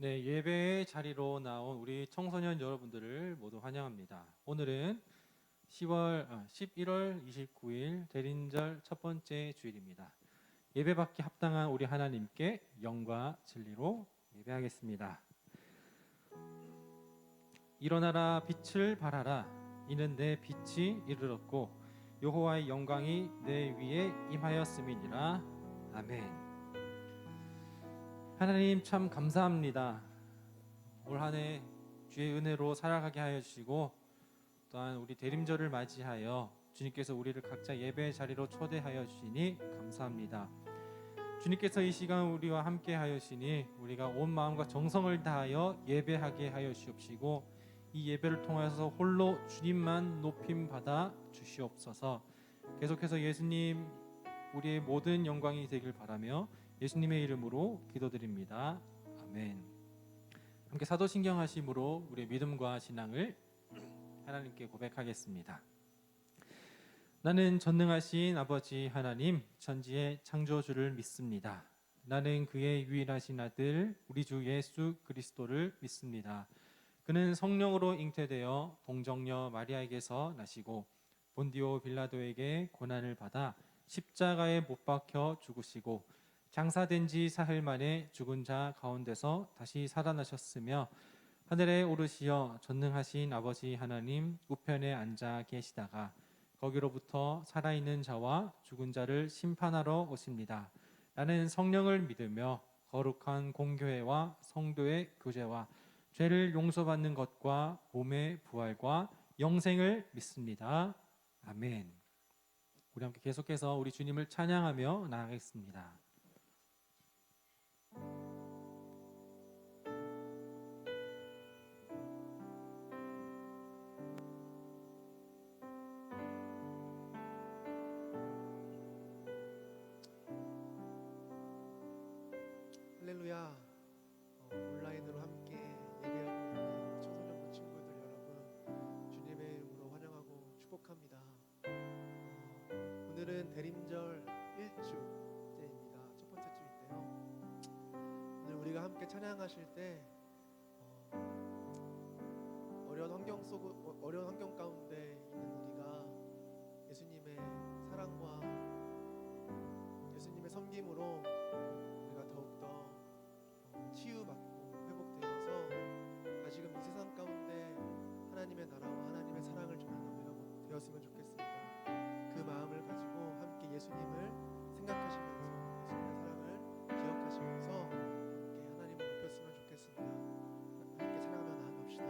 네, 예배의 자리로 나온 우리 청소년 여러분들을 모두 환영합니다. 오늘은 11월 29일 대린절 첫 번째 주일입니다. 예배받기 합당한 우리 하나님께 영과 진리로 예배하겠습니다. 일어나라 빛을 발하라 이는 내 빛이 이르렀고 여호와의 영광이 내 위에 임하였음이니라. 아멘. 하나님 참 감사합니다. 올 한 해 주의 은혜로 살아가게 하여 주시고 또한 우리 대림절을 맞이하여 주님께서 우리를 각자 예배의 자리로 초대하여 주시니 감사합니다. 주님께서 이 시간 우리와 함께 하여 주시니 우리가 온 마음과 정성을 다하여 예배하게 하여 주옵시고 이 예배를 통해서 홀로 주님만 높임 받아 주시옵소서. 계속해서 예수님 우리의 모든 영광이 되길 바라며 예수님의 이름으로 기도드립니다. 아멘. 함께 사도신경 하심으로 우리의 믿음과 신앙을 하나님께 고백하겠습니다. 나는 전능하신 아버지 하나님 천지의 창조주를 믿습니다. 나는 그의 유일하신 아들 우리 주 예수 그리스도를 믿습니다. 그는 성령으로 잉태되어 동정녀 마리아에게서 나시고 본디오 빌라도에게 고난을 받아 십자가에 못 박혀 죽으시고 장사된 지 사흘 만에 죽은 자 가운데서 다시 살아나셨으며 하늘에 오르시어 전능하신 아버지 하나님 우편에 앉아 계시다가 거기로부터 살아있는 자와 죽은 자를 심판하러 오십니다. 나는 성령을 믿으며 거룩한 공교회와 성도의 교제와 죄를 용서받는 것과 몸의 부활과 영생을 믿습니다. 아멘. 우리 함께 계속해서 우리 주님을 찬양하며 나아가겠습니다. 할렐루야. 온라인으로 함께 예배하고 있는 청소년부 친구들 여러분 주님의 이름으로 환영하고 축복합니다. 오늘은 대림절 1주째입니다. 첫 번째 주인데요. 오늘 우리가 함께 찬양하실 때 어려운 환경 가운데 있는 우리가 예수님의 사랑과 예수님의 섬김으로 우리가 더욱더 치유받고 회복되어서 다시금 이 세상 가운데 하나님의 나라와 하나님의 사랑을 전하는 우리가 되었으면 좋겠습니다. 그 마음을 가지고 함께 예수님을 생각하시면서 예수님의 사랑을 기억하시면서 함께 하나님을 높였으면 좋겠습니다. 함께 찬양하며 나아갑시다.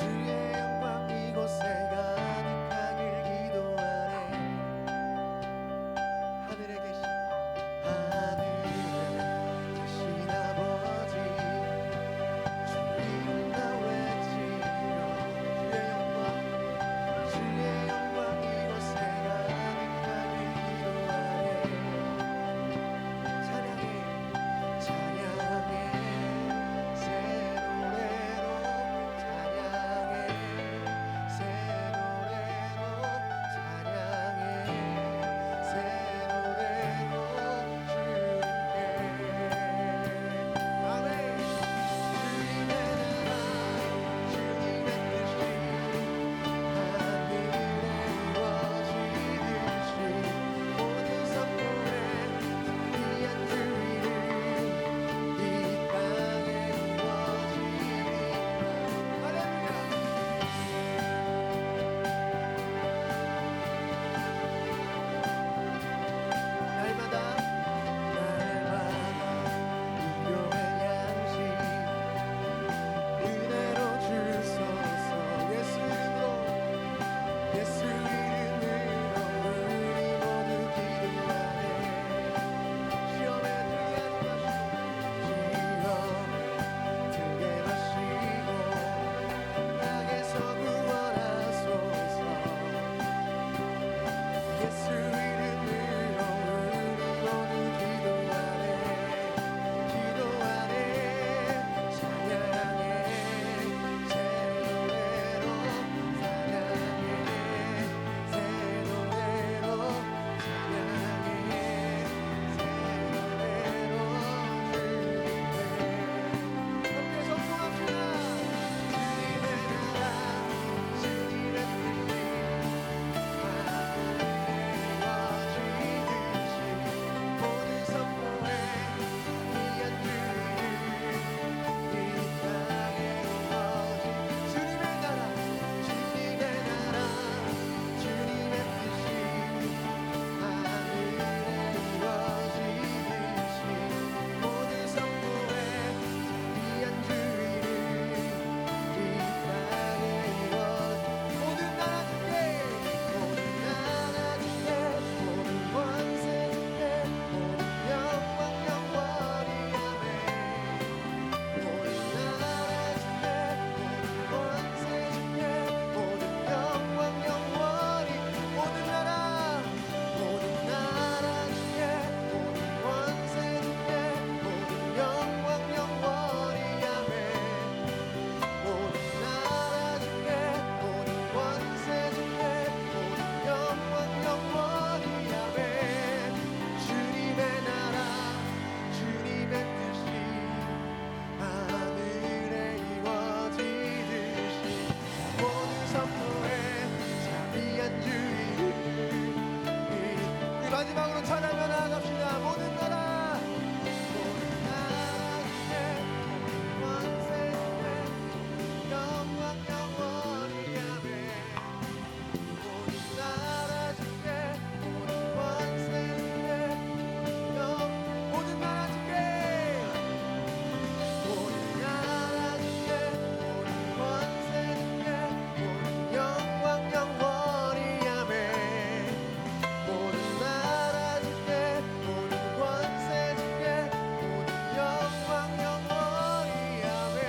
주의 영광 이곳에 가득하길 기도하네. 하늘에 계신 아버지, 주의 이름만 외치며 주의 영광 이곳에 가득하길 기도하네. 찬양해 새 노래로 찬양해 새 노래로 찬양해 새 노래로 주님께 아멘. 주님의 나라 주님의 뜻이 하늘에 이루어지듯이 모든 선물에 귀한 주 이름 이 땅에 이루어지리라. 할렐루야. 날마다 일용할 양식 은혜로 주소서. 예수 이름으로 우리 모두 기도하네. 시험에 들게 마시고 악에서 구원하소서. 예수 이름으로 우리 모두 기도하네. 찬양해 새 노래로 찬양해 새 노래로 찬양해 새 노래로 주님께 함께 성공합시다. 주님의 나라 주님의 뜻이 이루어지듯이 모든 선포에 귀한 주 이름 이 땅에 이루어지. 주님의 나라 주님의 뜻이 하늘에 이루어지듯이 모든 선포에 귀한 주 이름 이 땅에 이루어지. 모든 나라 주께 모든 권세 주께 모든 영광 영원히 아멘. 모든 나라 주께 모든 권세 주께 모든 영광 영원히. 모든 나라 주께 모든 권세 주께 모든 영광 영원히 아멘. 모든 나라 주께 모든 권세 주께 모든 영광 영원히 아멘. 주님의 나라 주님의 뜻이 하늘에 이루어지듯이 모든 선포에 자비한 주 이름. 우리 마지막으로 찬양하며 나아갑시다. 모든 나라 주께 권세 주께 영광 영원히 아멘. 모든 나라 주께 모든 권세 주께 모든 나라 주께 모든 나라 주께 모든 권세 주께 모든 영광 영원히 아멘. 모든 나라 주께 모든 권세 주께 모든 영광 영원히 아멘.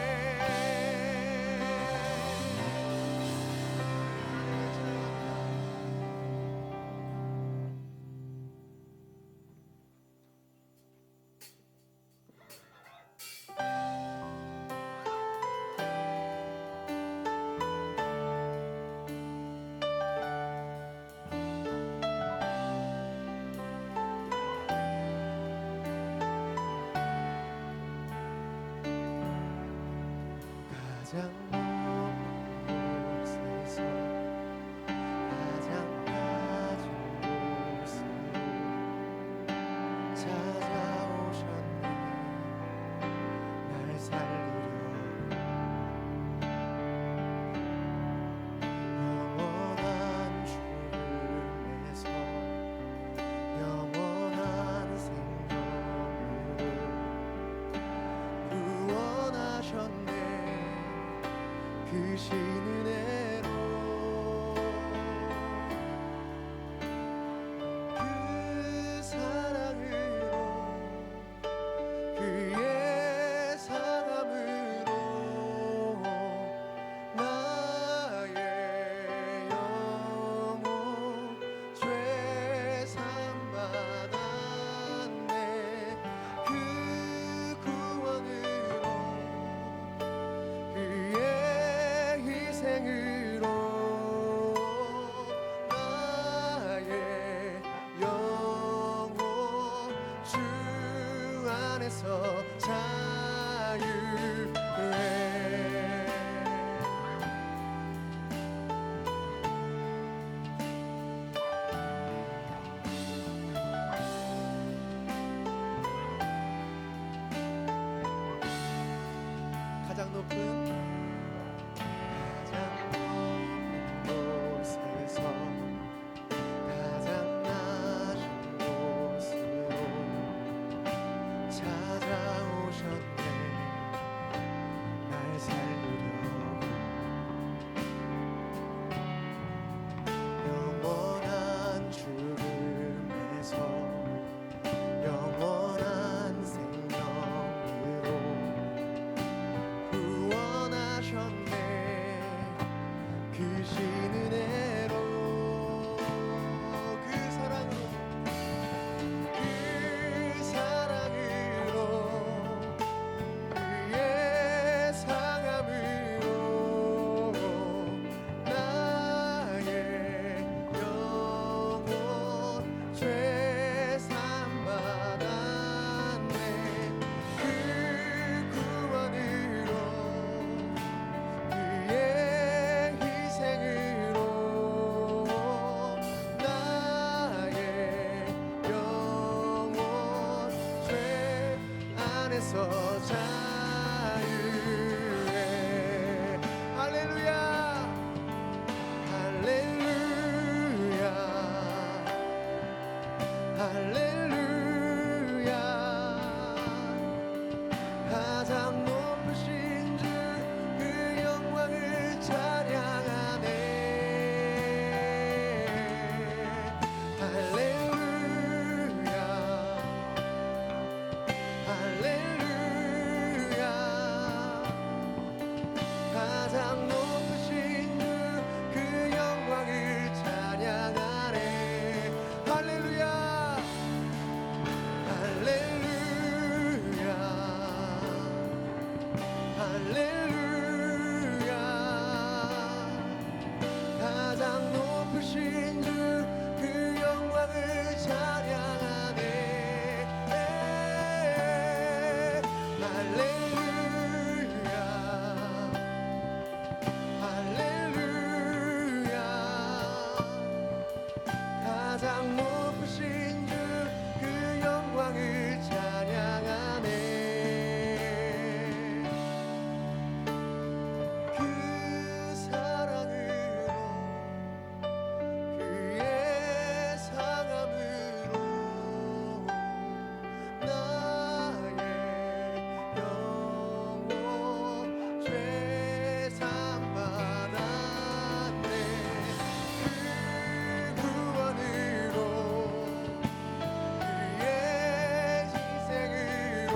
가장 먼 곳에서 가장 낮은 곳으로 찾아오셨네. 날 살리려 영원한 죽음에서 영원한 생명으로 구원하셨네. 은혜로 그 사랑으로 그의 상함으로 나의 영혼 죄 삼 받았네. 그 구원으로 그의 희생으로 나의 영혼 주 안에서 자유해. 가장 높은 곳에서 가장 낮은 곳으로 찾아오셨네. 날 살리려고 영원한 죽음에서 영원한 생명으로 구원하셨네. 그 신은혜로 그 사랑으로 그의 상함으로 나의 영혼 죄 삼 받았네. 그 구원으로 그의 희생으로 나의 영혼 죄 안에서 자유해. 할렐루야 할렐루야 할렐루야. 가장 높으신 주 그 영광을 찬양하네. 할렐루야 할렐루야. 가장 높으신 주 그 영광을 찬양하네. 할렐루야 할렐루야 할렐루야. 가장 높으신 주 그 영광을 찬양하네. 할렐루야 할렐루야. 가장 높으신 주 그 영광을 찬양하네. 그 사랑으로 그의 상함으로 나의 영혼 죄 삼 받았네. 그 구원으로 그의 희생으로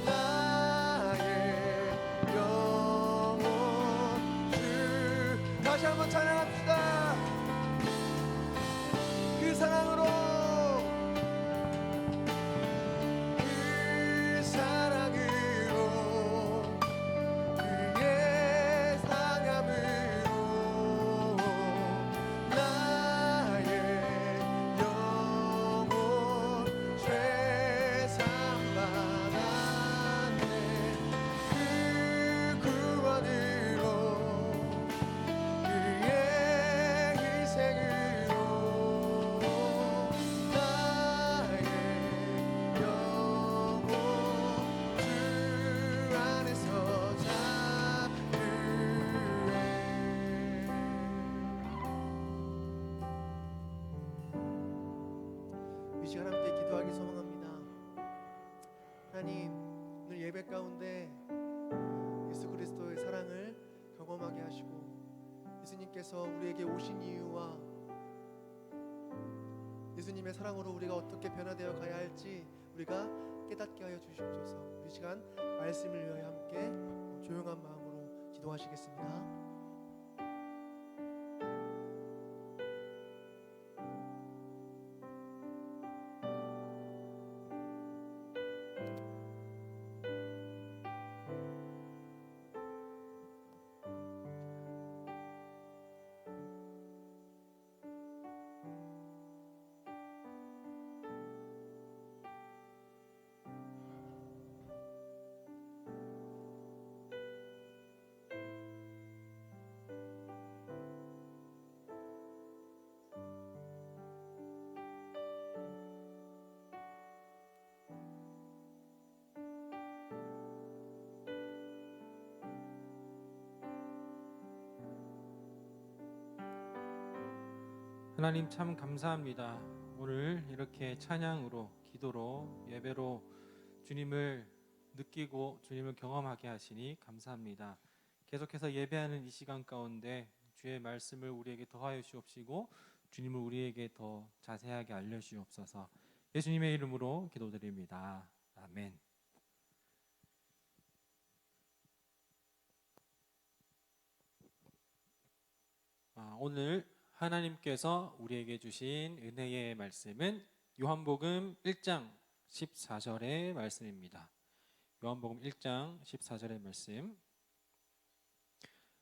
나의 영혼 주 다시 한번 찬양합시다. 그 사랑으로 그 사랑으로 그의 상함으로 나의 영혼 죄 삼 받았네. 그 구원으로 그의 희생으로 경험하게 하시고 예수님께서 우리에게 오신 이유와 예수님의 사랑으로 우리가 어떻게 변화되어 가야 할지 우리가 깨닫게 하여 주시옵소서. 이 시간 말씀을 위하여 함께 조용한 마음으로 기도하시겠습니다. 하나님 참 감사합니다. 오늘 이렇게 찬양으로, 기도로, 예배로 주님을 느끼고 주님을 경험하게 하시니 감사합니다. 계속해서 예배하는 이 시간 가운데 주의 말씀을 우리에게 더하여 주옵시고 주님을 우리에게 더 자세하게 알려주옵소서. 예수님의 이름으로 기도드립니다. 아멘. 오늘 하나님께서 우리에게 주신 은혜의 말씀은 요한복음 1장 14절의 말씀입니다. 요한복음 1장 14절의 말씀.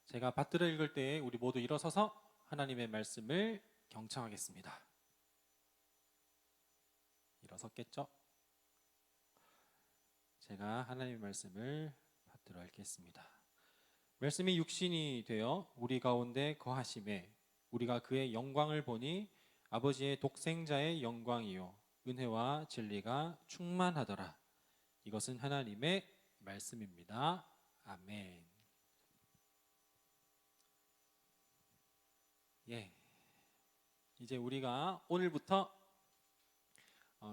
제가 받들어 읽을 때 우리 모두 일어서서 하나님의 말씀을 경청하겠습니다. 일어섰겠죠? 제가 하나님의 말씀을 받들어 읽겠습니다. 말씀이 육신이 되어 우리 가운데 거하심에 우리가 그의 영광을 보니 아버지의 독생자의 영광이요 은혜와 진리가 충만하더라. 이것은 하나님의 말씀입니다. 아멘. 예, 이제 우리가 오늘부터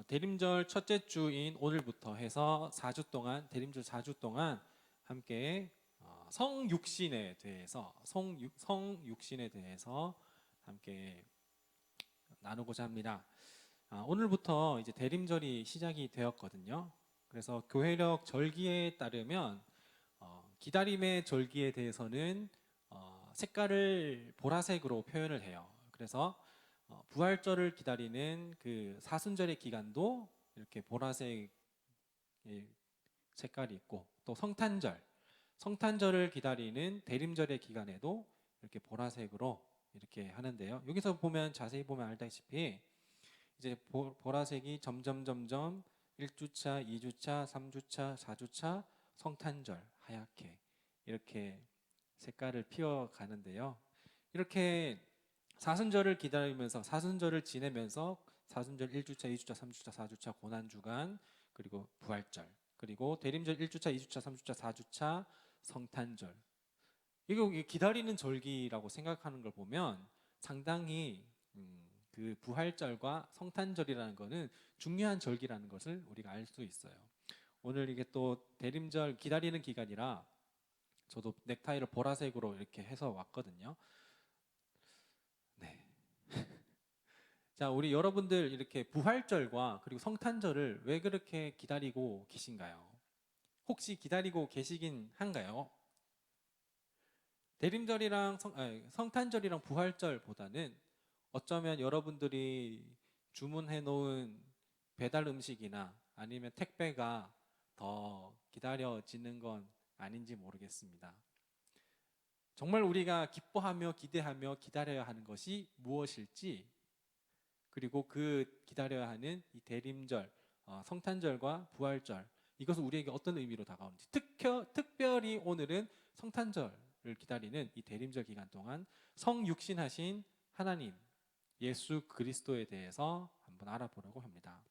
대림절 첫째 주인 오늘부터 해서 4주 동안, 대림절 4주 동안 함께 성육신에 대해서 성육신에 대해서 함께 나누고자 합니다. 오늘부터 이제 대림절이 시작이 되었거든요. 그래서 교회력 절기에 따르면 기다림의 절기에 대해서는 색깔을 보라색으로 표현을 해요. 그래서 부활절을 기다리는 그 사순절의 기간도 이렇게 보라색 색깔이 있고, 또 성탄절을 기다리는 대림절의 기간에도 이렇게 보라색으로 이렇게 하는데요. 여기서 보면 자세히 보면 알다시피 이제 보라색이 점점 1주차, 2주차, 3주차, 4주차 성탄절 하얗게 이렇게 색깔을 피워가는데요. 이렇게 사순절을 기다리면서 사순절을 지내면서 사순절 1주차, 2주차, 3주차, 4주차 고난주간, 그리고 부활절, 그리고 대림절 1주차, 2주차, 3주차, 4주차 성탄절. 이거 기다리는 절기라고 생각하는 걸 보면 상당히 그 부활절과 성탄절이라는 것은 중요한 절기라는 것을 우리가 알 수 있어요. 오늘 이게 또 대림절 기다리는 기간이라 저도 넥타이를 보라색으로 이렇게 해서 왔거든요. 네. 자, 우리 여러분들 이렇게 부활절과 그리고 성탄절을 왜 그렇게 기다리고 계신가요? 혹시 기다리고 계시긴 한가요? 대림절이랑 성탄절이랑 부활절보다는 어쩌면 여러분들이 주문해 놓은 배달 음식이나 아니면 택배가 더 기다려지는 건 아닌지 모르겠습니다. 정말 우리가 기뻐하며 기대하며 기다려야 하는 것이 무엇일지, 그리고 그 기다려야 하는 이 대림절, 성탄절과 부활절, 이것은 우리에게 어떤 의미로 다가오는지, 특별히 오늘은 성탄절을 기다리는 이 대림절 기간 동안 성육신하신 하나님 예수 그리스도에 대해서 한번 알아보려고 합니다.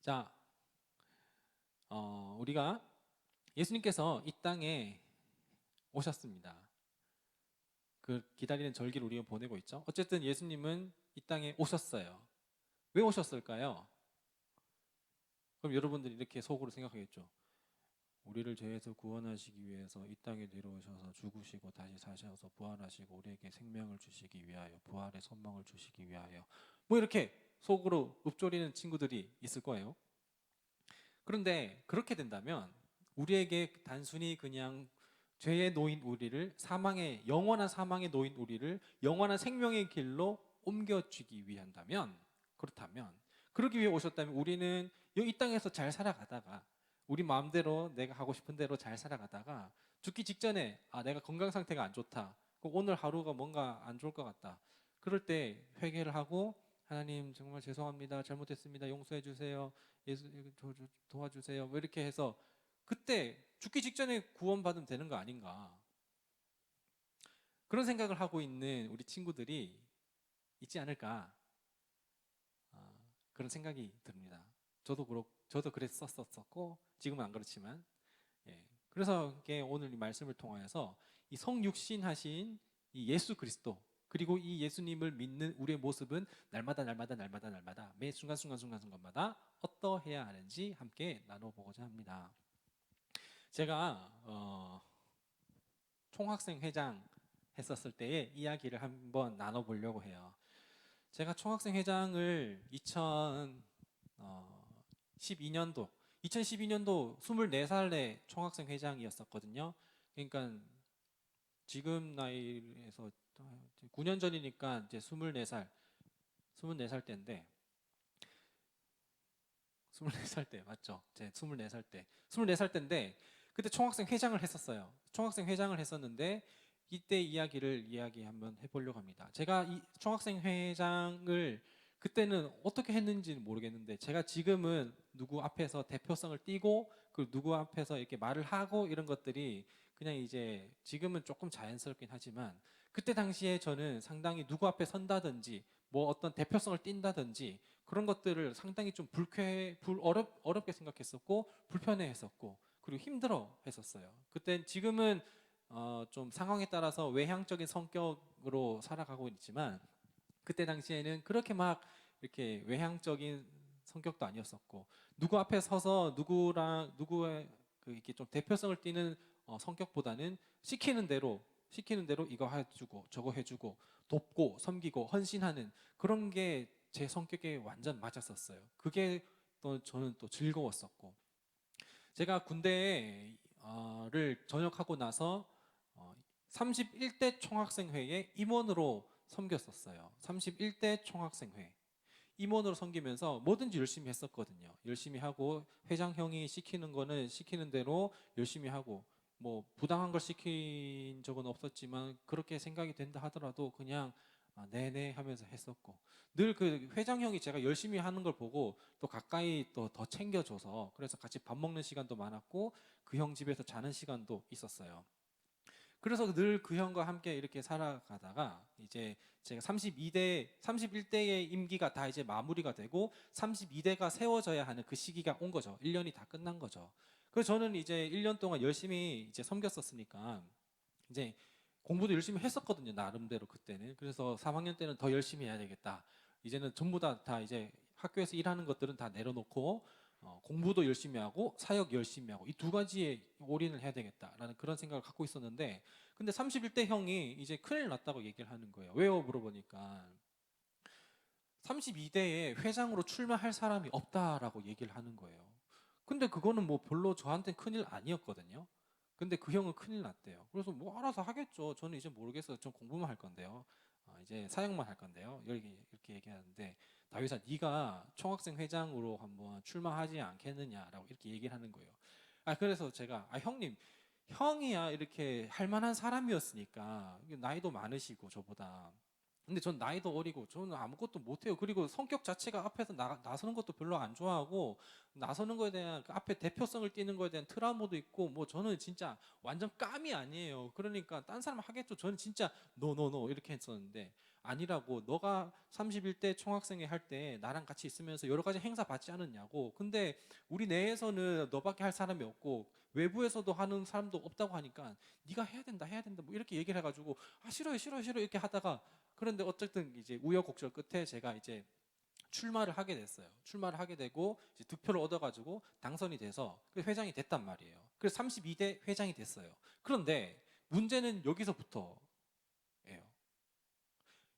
자, 우리가 예수님께서 이 땅에 오셨습니다. 그 기다리는 절기를 우리가 보내고 있죠. 어쨌든 예수님은 이 땅에 오셨어요. 왜 오셨을까요? 그럼 여러분들이 이렇게 속으로 생각하겠죠. 우리를 죄에서 구원하시기 위해서 이 땅에 내려오셔서 죽으시고 다시 사셔서 부활하시고 우리에게 생명을 주시기 위하여 부활의 소망을 주시기 위하여 뭐 이렇게 속으로 읊조리는 친구들이 있을 거예요. 그런데 그렇게 된다면 우리에게 단순히 그냥 죄에 놓인 우리를 영원한 사망에 놓인 우리를 영원한 생명의 길로 옮겨주기 위한다면 그렇다면 그러기 위해 오셨다면 우리는 이 땅에서 잘 살아가다가 우리 마음대로 내가 하고 싶은 대로 잘 살아가다가 죽기 직전에 내가 건강 상태가 안 좋다. 오늘 하루가 뭔가 안 좋을 것 같다. 그럴 때 회개를 하고 하나님 정말 죄송합니다. 잘못했습니다. 용서해 주세요. 예수 도와주세요. 뭐 이렇게 해서 그때 죽기 직전에 구원받으면 되는 거 아닌가? 그런 생각을 하고 있는 우리 친구들이 있지 않을까? 그런 생각이 듭니다. 저도 그랬었었고 지금은 안 그렇지만 그래서 오늘 이 말씀을 통하여서 이 성육신하신 이 예수 그리스도 그리고 이 예수님을 믿는 우리의 모습은 날마다 매 순간마다 어떠해야 하는지 함께 나눠보고자 합니다. 제가 총학생 회장 했었을 때의 이야기를 한번 나눠보려고 해요. 제가 총학생 회장을 2012년도 24살에 총학생 회장이었었거든요. 그러니까 지금 나이에서 9년 전이니까 이제 24살 때인데 24살 때 맞죠? 제 24살 때인데 그때 총학생 회장을 했었어요. 총학생 회장을 했었는데 이때 이야기 한번 해보려고 합니다. 제가 이 총학생 회장을 그때는 어떻게 했는지는 모르겠는데 제가 지금은 누구 앞에서 대표성을 띠고 그 누구 앞에서 이렇게 말을 하고 이런 것들이 그냥 이제 지금은 조금 자연스럽긴 하지만 그때 당시에 저는 상당히 누구 앞에 선다든지 뭐 어떤 대표성을 띈다든지 그런 것들을 상당히 좀 어렵게 생각했었고 불편해했었고 그리고 힘들어 했었어요. 그때 지금은 좀 상황에 따라서 외향적인 성격으로 살아가고 있지만 그때 당시에는 그렇게 막 이렇게 외향적인 성격도 아니었었고 누구 앞에 서서 누구의 이렇게 좀 대표성을 띠는 성격보다는 시키는 대로 이거 해주고 저거 해주고 돕고 섬기고 헌신하는 그런 게 제 성격에 완전 맞았었어요. 그게 또 저는 또 즐거웠었고 제가 군대를 전역하고 나서 31대 총학생회에 임원으로 섬겼었어요. 31대 총학생회 임원으로 섬기면서 뭐든지 열심히 했었거든요. 열심히 하고 회장형이 시키는 거는 시키는 대로 열심히 하고 뭐 부당한 걸 시킨 적은 없었지만 그렇게 생각이 된다 하더라도 그냥 네네 하면서 했었고 늘 그 회장형이 제가 열심히 하는 걸 보고 또 가까이 또 더 챙겨줘서 그래서 같이 밥 먹는 시간도 많았고 그 형 집에서 자는 시간도 있었어요. 그래서 늘 그 형과 함께 이렇게 살아가다가 이제 제가 31대의 임기가 다 이제 마무리가 되고 32대가 세워져야 하는 그 시기가 온 거죠. 1년이 다 끝난 거죠. 그래서 저는 이제 1년 동안 열심히 이제 섬겼었으니까 이제 공부도 열심히 했었거든요. 나름대로 그때는. 그래서 3학년 때는 더 열심히 해야 되겠다. 이제는 전부 다 이제 학교에서 일하는 것들은 다 내려놓고 공부도 열심히 하고 사역 열심히 하고 이 두 가지에 올인을 해야 되겠다라는 그런 생각을 갖고 있었는데 근데 31대 형이 이제 큰일 났다고 얘기를 하는 거예요. 왜요? 물어보니까 32대에 회장으로 출마할 사람이 없다라고 얘기를 하는 거예요. 근데 그거는 뭐 별로 저한테 큰일 아니었거든요. 근데 그 형은 큰일 났대요. 그래서 뭐 알아서 하겠죠. 저는 이제 모르겠어요. 전 공부만 할 건데요. 이제 사역만 할 건데요. 이렇게 얘기하는데 다윗아 네가 총학생 회장으로 한번 출마하지 않겠느냐라고 이렇게 얘기를 하는 거예요. 그래서 제가 형님 형이야 이렇게 할 만한 사람이었으니까 나이도 많으시고 저보다 근데 전 나이도 어리고 저는 아무것도 못해요. 그리고 성격 자체가 앞에서 나서는 것도 별로 안 좋아하고 나서는 거에 대한 그 앞에 대표성을 띠는 거에 대한 트라우마도 있고 뭐 저는 진짜 완전 깜이 아니에요. 그러니까 딴 사람 하겠죠. 저는 진짜 노 이렇게 했었는데 아니라고 너가 31대 총학생회 할 때 나랑 같이 있으면서 여러 가지 행사 받지 않았냐고. 근데 우리 내에서는 너밖에 할 사람이 없고 외부에서도 하는 사람도 없다고 하니까 네가 해야 된다 뭐 이렇게 얘기를 해가지고 싫어요 이렇게 하다가 그런데 어쨌든 이제 우여곡절 끝에 제가 이제 출마를 하게 됐어요. 출마를 하게 되고 이제 득표를 얻어가지고 당선이 돼서 회장이 됐단 말이에요. 그래서 32대 회장이 됐어요. 그런데 문제는 여기서부터예요.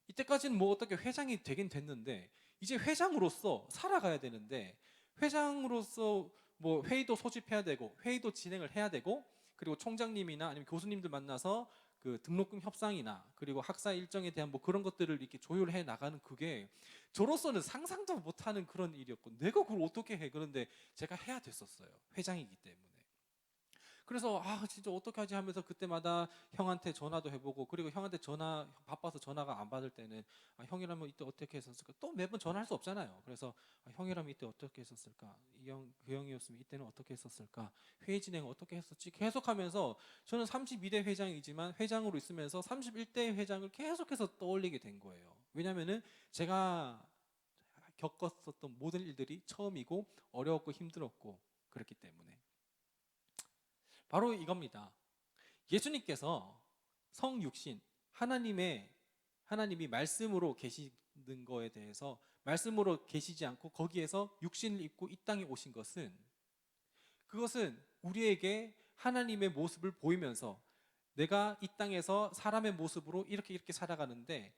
이때까지는 뭐 어떻게 회장이 되긴 됐는데 이제 회장으로서 살아가야 되는데 회장으로서 뭐 회의도 소집해야 되고 회의도 진행을 해야 되고 그리고 총장님이나 아니면 교수님들 만나서 그 등록금 협상이나 그리고 학사 일정에 대한 뭐 그런 것들을 이렇게 조율해 나가는 그게 저로서는 상상도 못하는 그런 일이었고 내가 그걸 어떻게 해. 그런데 제가 해야 됐었어요. 회장이기 때문에. 그래서 진짜 어떻게 하지 하면서 그때마다 형한테 전화도 해보고 그리고 형한테 전화 바빠서 전화가 안 받을 때는 형이라면 이때 어떻게 했었을까 또 매번 전화할 수 없잖아요. 그래서 형이라면 이때 어떻게 했었을까 이 형 그 형이었으면 이때는 어떻게 했었을까 회의 진행 어떻게 했었지 계속하면서 저는 32대 회장이지만 회장으로 있으면서 31대 회장을 계속해서 떠올리게 된 거예요. 왜냐면은 제가 겪었었던 모든 일들이 처음이고 어려웠고 힘들었고 그렇기 때문에 바로 이겁니다. 예수님께서 성육신 하나님이 말씀으로 계시는 거에 대해서 말씀으로 계시지 않고 거기에서 육신을 입고 이 땅에 오신 것은 그것은 우리에게 하나님의 모습을 보이면서 내가 이 땅에서 사람의 모습으로 이렇게 살아가는데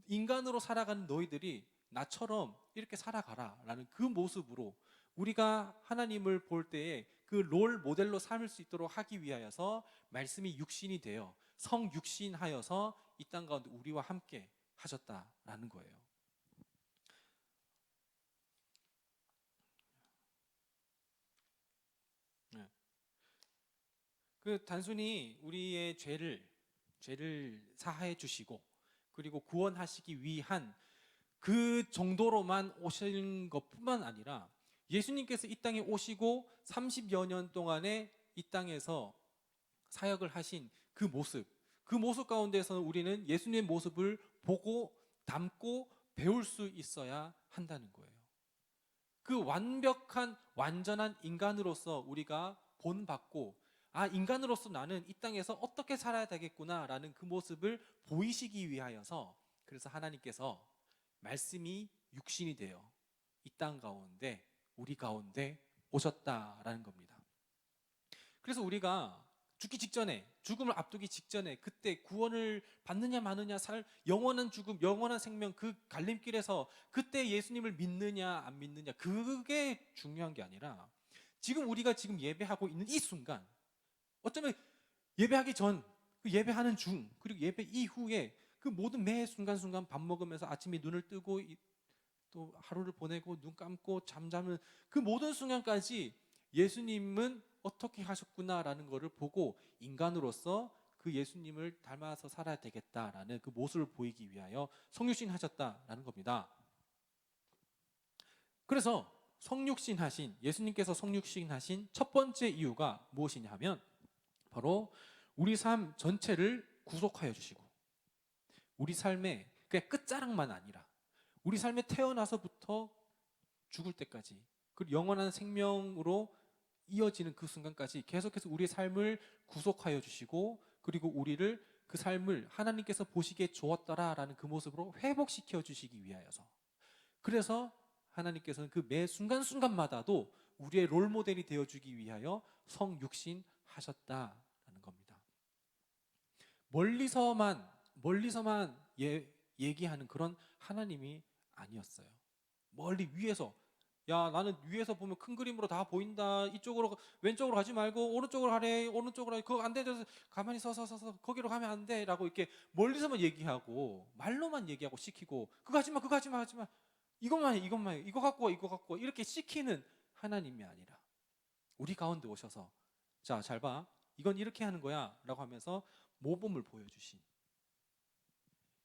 인간으로 살아가는 너희들이 나처럼 이렇게 살아가라라는 그 모습으로 우리가 하나님을 볼 때에 그 롤 모델로 삼을 수 있도록 하기 위하여서 말씀이 육신이 되어 성육신하여서 이 땅 가운데 우리와 함께 하셨다라는 거예요. 네. 그 단순히 우리의 죄를 사하해 주시고 그리고 구원하시기 위한 그 정도로만 오신 것뿐만 아니라 예수님께서 이 땅에 오시고 30여 년 동안에 이 땅에서 사역을 하신 그 모습 가운데서는 우리는 예수님의 모습을 보고 담고 배울 수 있어야 한다는 거예요. 그 완벽한 완전한 인간으로서 우리가 본받고 인간으로서 나는 이 땅에서 어떻게 살아야 되겠구나라는 그 모습을 보이시기 위하여서 그래서 하나님께서 말씀이 육신이 되어 이 땅 가운데 우리 가운데 오셨다라는 겁니다. 그래서 우리가 죽기 직전에 죽음을 앞두기 직전에 그때 구원을 받느냐 마느냐 영원한 죽음 영원한 생명 그 갈림길에서 그때 예수님을 믿느냐 안 믿느냐 그게 중요한 게 아니라 지금 우리가 지금 예배하고 있는 이 순간 어쩌면 예배하기 전 그 예배하는 중 그리고 예배 이후에 그 모든 매 순간순간 밥 먹으면서 아침에 눈을 뜨고 또 하루를 보내고 눈 감고 잠자는 그 모든 순간까지 예수님은 어떻게 하셨구나라는 것을 보고 인간으로서 그 예수님을 닮아서 살아야 되겠다라는 그 모습을 보이기 위하여 성육신 하셨다라는 겁니다. 그래서 예수님께서 성육신 하신 첫 번째 이유가 무엇이냐 하면 바로 우리 삶 전체를 구속하여 주시고 우리 삶의 그냥 끝자락만 아니라 우리 삶에 태어나서부터 죽을 때까지 그리고 영원한 생명으로 이어지는 그 순간까지 계속해서 우리의 삶을 구속하여 주시고 그리고 우리를 그 삶을 하나님께서 보시기에 좋았더라라는 그 모습으로 회복시켜 주시기 위하여서 그래서 하나님께서는 그 매 순간순간마다도 우리의 롤모델이 되어주기 위하여 성육신 하셨다라는 겁니다. 멀리서만 얘기하는 그런 하나님이 아니었어요. 멀리 위에서 나는 위에서 보면 큰 그림으로 다 보인다. 이쪽으로 왼쪽으로 가지 말고 오른쪽으로 가래. 오른쪽으로 가래. 그거 안 돼. 가만히 서서 거기로 가면 안 돼. 라고 이렇게 멀리서만 얘기하고 말로만 얘기하고 시키고 그거 하지 마. 이것만 해. 이거 갖고 와. 이렇게 시키는 하나님이 아니라 우리 가운데 오셔서 자, 잘 봐. 이건 이렇게 하는 거야. 라고 하면서 모범을 보여주신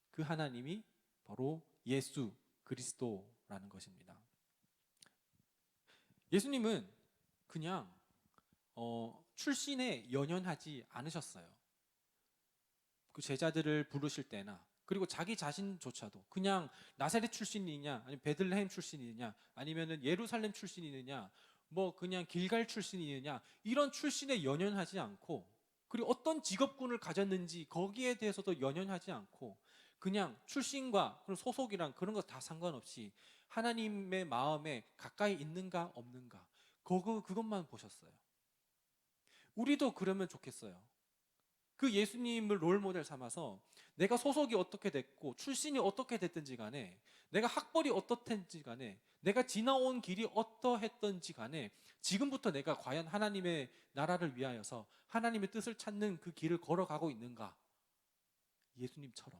그 하나님이 바로 예수 그리스도라는 것입니다. 예수님은 그냥 출신에 연연하지 않으셨어요. 그 제자들을 부르실 때나 그리고 자기 자신조차도 그냥 나사렛 출신이냐 아니면 베들레헴 출신이냐 아니면은 예루살렘 출신이느냐 뭐 그냥 길갈 출신이느냐 이런 출신에 연연하지 않고 그리고 어떤 직업군을 가졌는지 거기에 대해서도 연연하지 않고 그냥 출신과 그런 소속이랑 그런 거 다 상관없이 하나님의 마음에 가까이 있는가 없는가 그것만 보셨어요. 우리도 그러면 좋겠어요. 그 예수님을 롤모델 삼아서 내가 소속이 어떻게 됐고 출신이 어떻게 됐든지 간에 내가 학벌이 어떻든지 간에 내가 지나온 길이 어떠했던지 간에 지금부터 내가 과연 하나님의 나라를 위하여서 하나님의 뜻을 찾는 그 길을 걸어가고 있는가? 예수님처럼.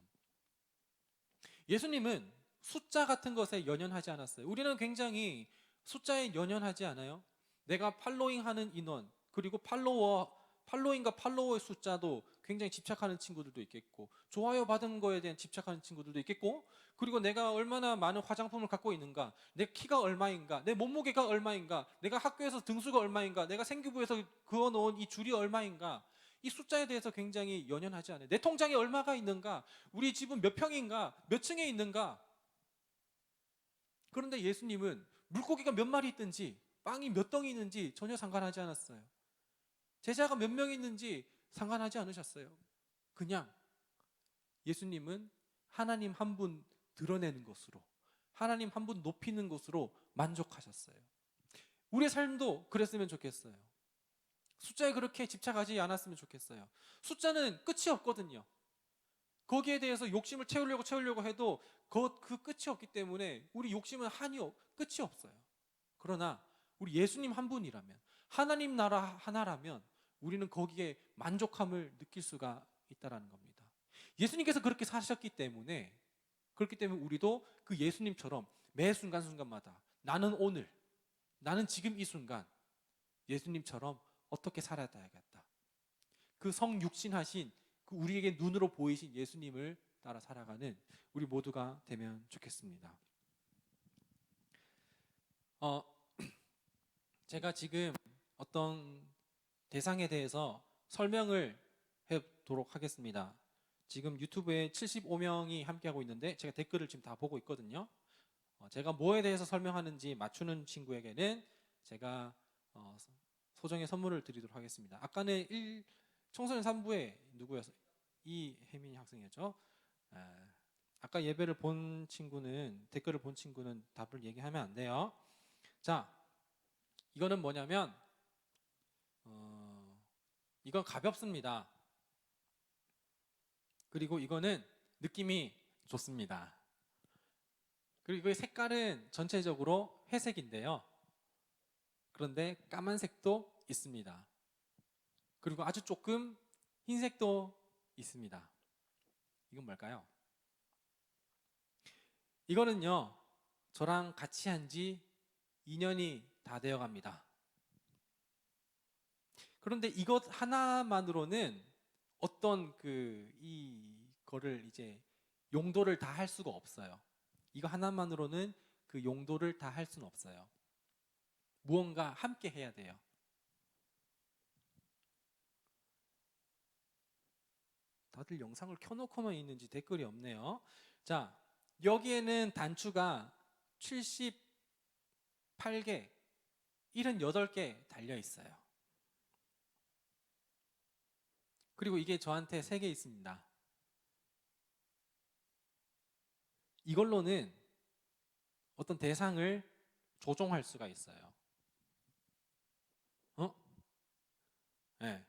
예수님은 숫자 같은 것에 연연하지 않았어요. 우리는 굉장히 숫자에 연연하지 않아요? 내가 팔로잉하는 인원, 그리고 팔로잉과 팔로워의 숫자도 굉장히 집착하는 친구들도 있겠고, 좋아요 받은 거에 대한 집착하는 친구들도 있겠고, 그리고 내가 얼마나 많은 화장품을 갖고 있는가, 내 키가 얼마인가, 내 몸무게가 얼마인가, 내가 학교에서 등수가 얼마인가, 내가 생기부에서 그어놓은 이 줄이 얼마인가, 이 숫자에 대해서 굉장히 연연하지 않아요. 내 통장에 얼마가 있는가, 우리 집은 몇 평인가, 몇 층에 있는가. 그런데 예수님은 물고기가 몇 마리 있든지 빵이 몇 덩이 있는지 전혀 상관하지 않았어요. 제자가 몇 명 있는지 상관하지 않으셨어요. 그냥 예수님은 하나님 한 분 드러내는 것으로, 하나님 한 분 높이는 것으로 만족하셨어요. 우리의 삶도 그랬으면 좋겠어요. 숫자에 그렇게 집착하지 않았으면 좋겠어요. 숫자는 끝이 없거든요. 거기에 대해서 욕심을 채우려고 해도 그 끝이 없기 때문에 우리 욕심은 끝이 없어요. 그러나 우리 예수님 한 분이라면, 하나님 나라 하나라면 우리는 거기에 만족함을 느낄 수가 있다는 겁니다. 예수님께서 그렇게 사셨기 때문에, 그렇기 때문에 우리도 그 예수님처럼 매 순간순간마다 나는 오늘, 나는 지금 이 순간 예수님처럼 어떻게 살아야겠다. 그 성육신하신 그 우리에게 눈으로 보이신 예수님을 따라 살아가는 우리 모두가 되면 좋겠습니다. 제가 지금 어떤 대상에 대해서 설명을 해보도록 하겠습니다. 지금 유튜브에 75명이 함께하고 있는데 제가 댓글을 지금 다 보고 있거든요. 제가 뭐에 대해서 설명하는지 맞추는 친구에게는 제가 소정의 선물을 드리도록 하겠습니다. 아까는 청소년 3부에 누구였어요? 이혜민 학생이었죠. 아까 예배를 본 친구는, 댓글을 본 친구는 답을 얘기하면 안 돼요. 자, 이거는 뭐냐면 이건 가볍습니다. 그리고 이거는 느낌이 좋습니다. 그리고 이 색깔은 전체적으로 회색인데요. 그런데 까만색도 있습니다. 그리고 아주 조금 흰색도 있습니다. 이건 뭘까요? 이거는요, 저랑 같이 한 지 2년이 다 되어 갑니다. 그런데 이것 하나만으로는 어떤 이거를 이제 용도를 다 할 수가 없어요. 이거 하나만으로는 그 용도를 다 할 수는 없어요. 무언가 함께 해야 돼요. 다들 영상을 켜놓고만 있는지 댓글이 없네요. 자, 여기에는 단추가 78개, 78개 달려 있어요. 그리고 이게 저한테 3개 있습니다. 이걸로는 어떤 대상을 조종할 수가 있어요. 네.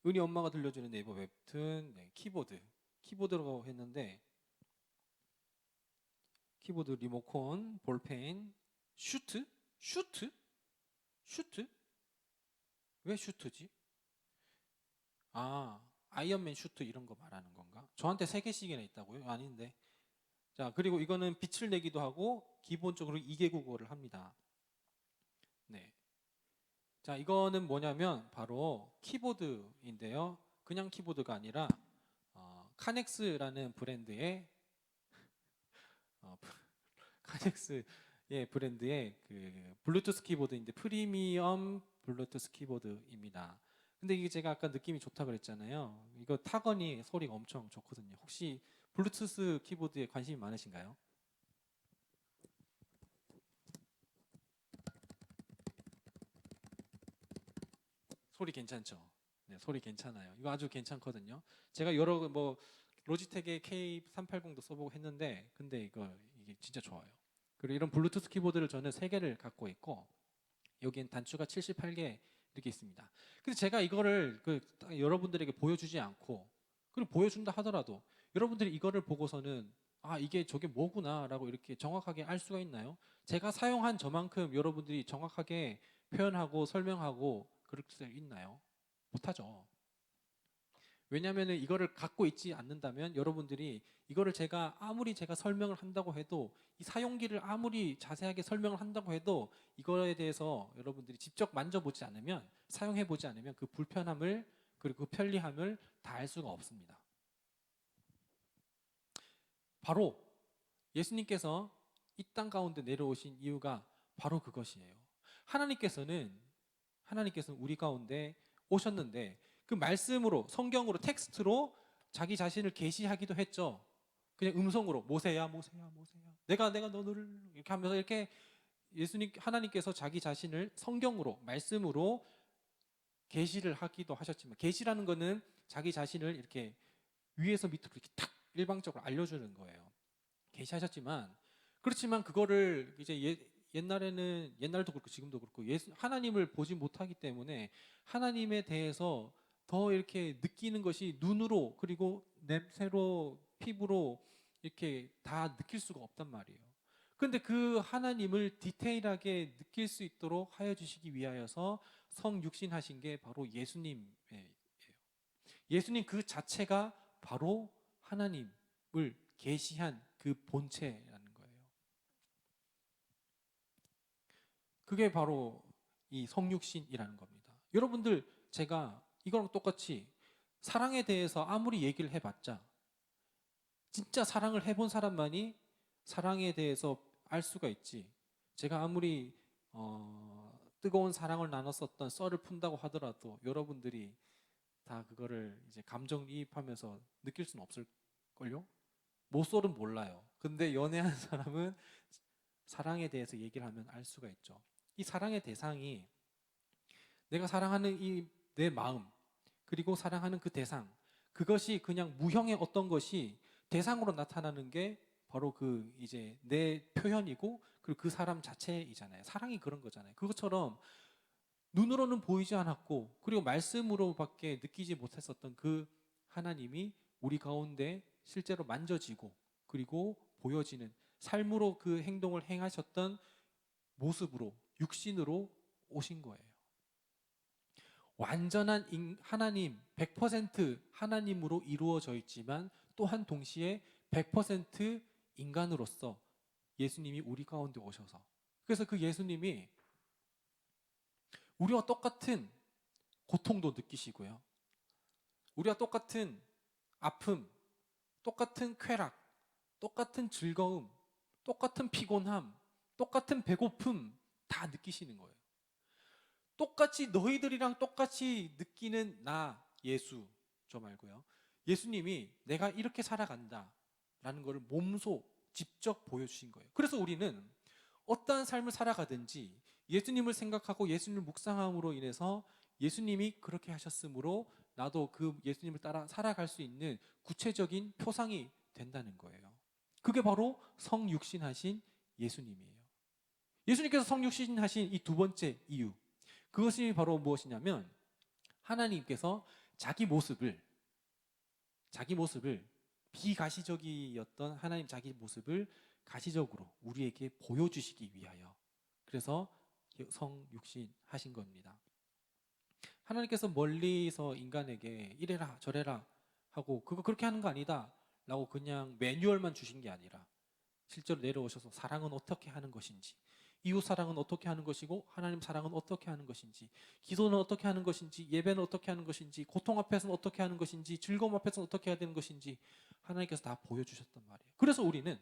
은희 엄마가 들려주는 네이버 웹툰, 네, 키보드라고 했는데, 키보드, 리모컨, 볼펜, 슈트? 왜 슈트지? 아이언맨 슈트 이런 거 말하는 건가? 저한테 3개씩이나 있다고요? 아닌데. 자, 그리고 이거는 빛을 내기도 하고 기본적으로 2개 국어를 합니다. 네. 자, 이거는 뭐냐면 바로 키보드인데요. 그냥 키보드가 아니라 카넥스라는 브랜드의 카넥스의 브랜드의 그 블루투스 키보드인데 프리미엄 블루투스 키보드입니다. 근데 이게 제가 아까 느낌이 좋다 그랬잖아요. 이거 타건이 소리가 엄청 좋거든요. 혹시 블루투스 키보드에 관심이 많으신가요? 소리 괜찮죠? 네, 소리 괜찮아요. 이거 아주 괜찮거든요. 제가 여러 뭐 로지텍의 K380도 써보고 했는데 근데 이게 진짜 좋아요. 그리고 이런 블루투스 키보드를 저는 3개를 갖고 있고 여기엔 단추가 78개 이렇게 있습니다. 근데 제가 이거를 여러분들에게 보여주지 않고 그리고 보여준다 하더라도 여러분들이 이거를 보고서는 아 이게 저게 뭐구나라고 이렇게 정확하게 알 수가 있나요? 제가 사용한 저만큼 여러분들이 정확하게 표현하고 설명하고 그럴 수 있나요? 못하죠. 왜냐하면 이거를 갖고 있지 않는다면 여러분들이 이거를 아무리 제가 설명을 한다고 해도 이 사용기를 아무리 자세하게 설명을 한다고 해도 이거에 대해서 여러분들이 직접 만져보지 않으면 사용해보지 않으면 그 불편함을 그리고 그 편리함을 다 알 수가 없습니다. 바로 예수님께서 이 땅 가운데 내려오신 이유가 바로 그것이에요. 하나님께서는 우리 가운데 오셨는데 그 말씀으로 성경으로 텍스트로 자기 자신을 계시하기도 했죠. 그냥 음성으로 모세야 모세야 모세야 내가 너를 이렇게 하면서 이렇게 하나님께서 자기 자신을 성경으로 말씀으로 계시를 하기도 하셨지만 계시라는 거는 자기 자신을 이렇게 위에서 밑으로 이렇게 탁 일방적으로 알려주는 거예요. 계시하셨지만 그렇지만 그거를 이제 옛날도 그렇고 지금도 그렇고 하나님을 보지 못하기 때문에 하나님에 대해서 더 이렇게 느끼는 것이 눈으로 그리고 냄새로 피부로 이렇게 다 느낄 수가 없단 말이에요. 그런데 그 하나님을 디테일하게 느낄 수 있도록 하여 주시기 위하여서 성육신하신 게 바로 예수님이에요. 예수님 그 자체가 바로 하나님을 계시한 그 본체라는 거예요. 그게 바로 이 성육신이라는 겁니다. 여러분들 제가 이거랑 똑같이 사랑에 대해서 아무리 얘기를 해봤자 진짜 사랑을 해본 사람만이 사랑에 대해서 알 수가 있지. 제가 아무리 뜨거운 사랑을 나눴었던 썰을 푼다고 하더라도 여러분들이 다 그거를 이제 감정이입하면서 느낄 수는 없을걸요? 모쏠은 몰라요. 근데 연애한 사람은 사랑에 대해서 얘기를 하면 알 수가 있죠. 이 사랑의 대상이 내가 사랑하는 내 마음 그리고 사랑하는 그 대상 그것이 그냥 무형의 어떤 것이 대상으로 나타나는 게 바로 그 이제 내 표현이고 그리고 그 사람 자체이잖아요. 사랑이 그런 거잖아요. 그것처럼 눈으로는 보이지 않았고 그리고 말씀으로밖에 느끼지 못했었던 그 하나님이 우리 가운데 실제로 만져지고 그리고 보여지는 삶으로 그 행동을 행하셨던 모습으로 육신으로 오신 거예요. 완전한 하나님 100% 하나님으로 이루어져 있지만 또한 동시에 100% 인간으로서 예수님이 우리 가운데 오셔서 그래서 그 예수님이 우리와 똑같은 고통도 느끼시고요. 우리와 똑같은 아픔, 똑같은 쾌락, 똑같은 즐거움, 똑같은 피곤함, 똑같은 배고픔 다 느끼시는 거예요. 똑같이 너희들이랑 똑같이 느끼는 나 예수 저 말고요. 예수님이 내가 이렇게 살아간다 라는 것을 몸소 직접 보여주신 거예요. 그래서 우리는 어떠한 삶을 살아가든지 예수님을 생각하고 예수님을 묵상함으로 인해서 예수님이 그렇게 하셨으므로 나도 그 예수님을 따라 살아갈 수 있는 구체적인 표상이 된다는 거예요. 그게 바로 성육신하신 예수님이에요. 예수님께서 성육신하신 이 두 번째 이유 그것이 바로 무엇이냐면 하나님께서 자기 모습을 비가시적이었던 하나님 자기 모습을 가시적으로 우리에게 보여주시기 위하여 그래서 성육신하신 겁니다. 하나님께서 멀리서 인간에게 이래라 저래라 하고 그거 그렇게 하는 거 아니다 라고 그냥 매뉴얼만 주신 게 아니라 실제로 내려오셔서 사랑은 어떻게 하는 것인지 이웃 사랑은 어떻게 하는 것이고 하나님 사랑은 어떻게 하는 것인지 기도는 어떻게 하는 것인지 예배는 어떻게 하는 것인지 고통 앞에서는 어떻게 하는 것인지 즐거움 앞에서는 어떻게 해야 되는 것인지 하나님께서 다 보여주셨단 말이에요. 그래서 우리는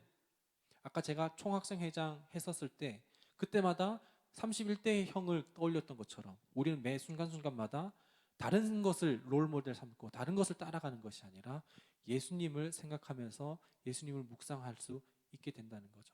아까 제가 총학생 회장 했었을 때 그때마다 31대의 형을 떠올렸던 것처럼 우리는 매 순간순간마다 다른 것을 롤모델 삼고 다른 것을 따라가는 것이 아니라 예수님을 생각하면서 예수님을 묵상할 수 있게 된다는 거죠.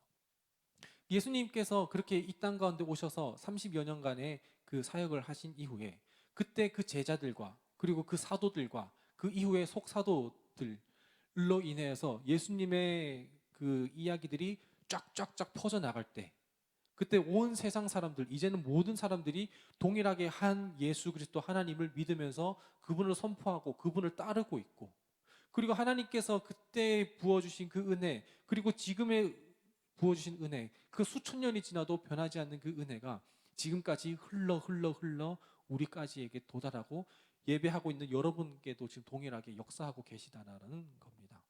예수님께서 그렇게 이 땅 가운데 오셔서 30여 년간의 그 사역을 하신 이후에 그때 그 제자들과 그리고 그 사도들과 그 이후의 속사도들로 인해서 예수님의 그 이야기들이 쫙쫙쫙 퍼져나갈 때, 그때 온 세상 사람들, 이제는 모든 사람들이 동일하게 한 예수 그리스도 하나님을 믿으면서 그분을 선포하고 그분을 따르고 있고, 그리고 하나님께서 그때 부어주신 그 은혜, 그리고 지금의 부어주신 은혜, 그 수천 년이 지나도 변하지 않는 그 은혜가 지금까지 흘러 우리까지에게 도달하고 예배하고 있는 여러분께도 지금 동일하게 역사하고 계시다는 겁니다.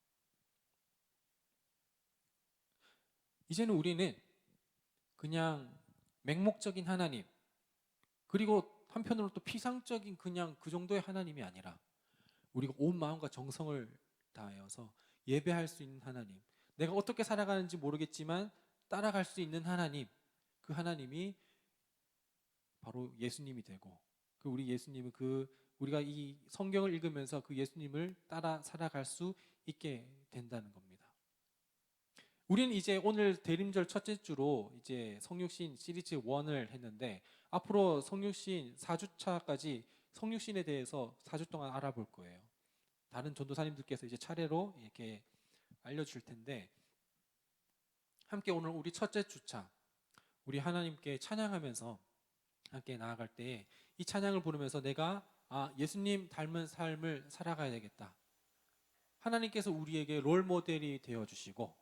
이제는 우리는 그냥 맹목적인 하나님, 그리고 한편으로 또 피상적인 그냥 그 정도의 하나님이 아니라 우리가 온 마음과 정성을 다하여서 예배할 수 있는 하나님, 내가 어떻게 살아가는지 모르겠지만 따라갈 수 있는 하나님, 그 하나님이 바로 예수님이 되고, 그 우리 예수님은 우리가 이 성경을 읽으면서 그 예수님을 따라 살아갈 수 있게 된다는 겁니다. 우리는 이제 오늘 대림절 첫째 주로 이제 성육신 시리즈 1을 했는데, 앞으로 성육신 4주차까지 성육신에 대해서 4주 동안 알아볼 거예요. 다른 전도사님들께서 이제 차례로 이렇게 알려줄 텐데, 함께 오늘 우리 첫째 주차 우리 하나님께 찬양하면서 함께 나아갈 때 이 찬양을 부르면서 내가 예수님 닮은 삶을 살아가야 되겠다. 하나님께서 우리에게 롤 모델이 되어주시고,